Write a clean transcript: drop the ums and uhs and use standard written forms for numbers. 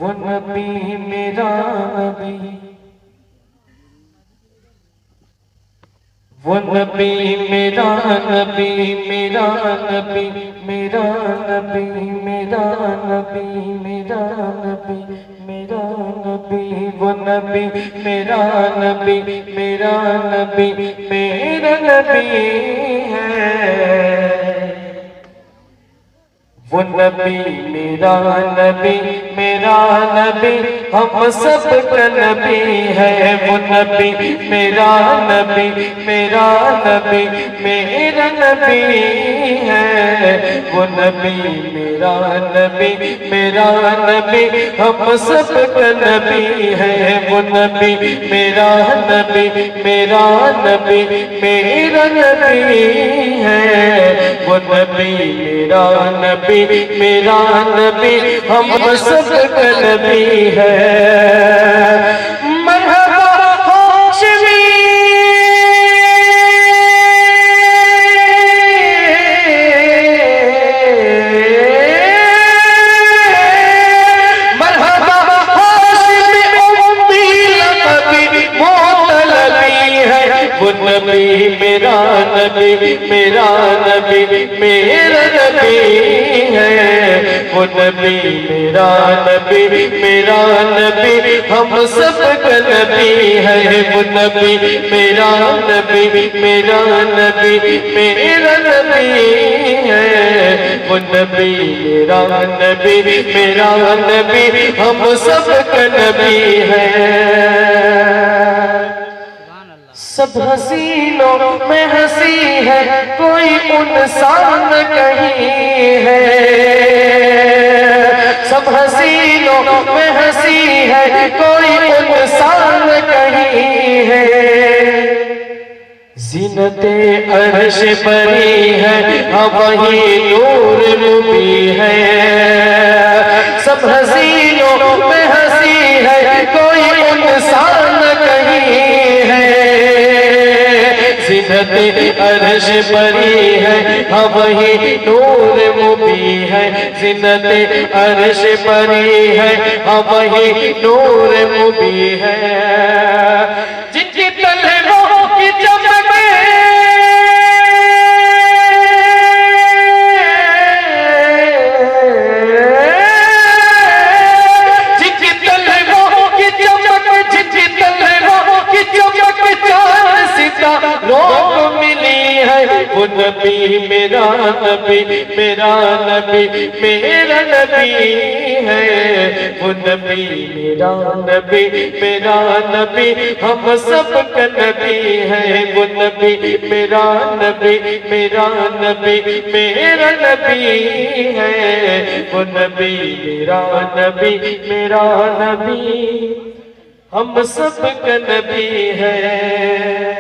وہ نبی میرا نبی، وہ نبی میرا نبی، میرا نبی، میرا نبی، میرا نبی، میرا نبی، میرا نبی، وہ نبی میرا نبی، میرا نبی، میرا نبی ہے۔ وہ نبی میرا نبی، میرا نبی، ہم سب کا نبی ہے۔ وہ نبی میرا نبی، میرا نبی، میرا نبی ہے۔ وہ نبی میرا نبی، میرا نبی، ہم سب کا نبی ہے۔ وہ نبی میرا نبی، میرا نبی، میرا نبی ہے۔ وہ نبی میرا نبی، میرا نبی، ہم سب کا نبی ہے۔ مرحبا ہاشمی، مرحبا ہاشمی، امی لقبی مطلبی ہے۔ وہ نبی میرا نبی، میرا نبی، میرا نبی ہے۔ وہ نبی میرا نبی، میرا نبی، ہم سب کا نبی ہے۔ وہ نبی میرا نبی، میرا نبی، میرا نبی ہے۔ وہ نبی میرا نبی، میرا نبی، ہم سب کا نبی ہے۔ سب حسینوں میں ہنسی ہے، کوئی انسان کہیں ہے۔ سب حسینوں میں ہنسی ہے، کوئی انسان کہیں ہے۔ زینت عرش پری ہے، ہاں وہی نور نبی ہے۔ سب حسینوں میں ہنسی ہے، کوئی انسان کہیں ہے۔ زینت عرش پری ہے، ہاں وہی نور مبی ہے۔ زینت عرش پری ہے، ہاں وہی نور مبی ہے۔ جن کی طلبوں کی چمک لوگ ملی ہے۔ وہ نبی میرا نبی، میرا نبی، میرا نبی ہے۔ وہ نبی میرا نبی، میرا نبی، ہم سب کا نبی ہے۔ وہ نبی میرا نبی، میرا نبی، میرا نبی ہے۔ وہ نبی میرا نبی، میرا نبی، ہم سب کا نبی ہے۔